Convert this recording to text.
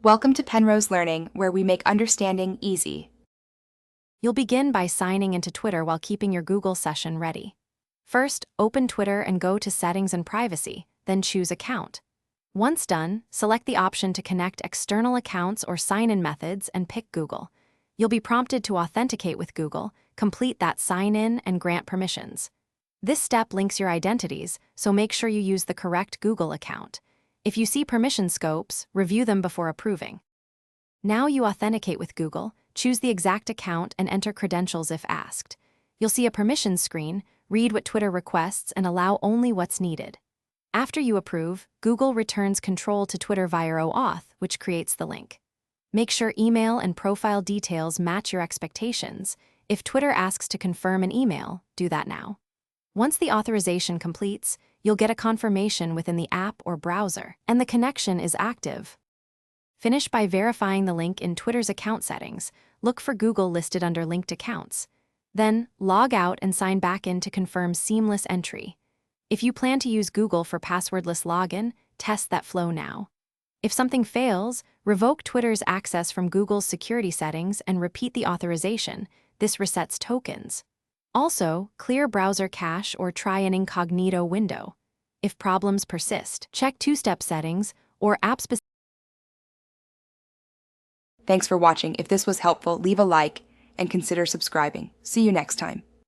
Welcome to Penrose Learning, where we make understanding easy. You'll begin by signing into Twitter while keeping your Google session ready. First, open Twitter and go to Settings and Privacy, then choose Account. Once done, select the option to connect external accounts or sign-in methods and pick Google. You'll be prompted to authenticate with Google, complete that sign-in, and grant permissions. This step links your identities, so make sure you use the correct Google account. If you see permission scopes, review them before approving. Now you authenticate with Google, choose the exact account and enter credentials if asked. You'll see a permissions screen, read what Twitter requests and allow only what's needed. After you approve, Google returns control to Twitter via OAuth, which creates the link. Make sure email and profile details match your expectations. If Twitter asks to confirm an email, do that now. Once the authorization completes, you'll get a confirmation within the app or browser, and the connection is active. Finish by verifying the link in Twitter's account settings. Look for Google listed under linked accounts. Then, log out and sign back in to confirm seamless entry. If you plan to use Google for passwordless login, test that flow now. If something fails, revoke Twitter's access from Google's security settings and repeat the authorization. This resets tokens. Also, clear browser cache or try an incognito window. If problems persist, check two-step settings or app-specific. Thanks for watching. If this was helpful, leave a like and consider subscribing. See you next time.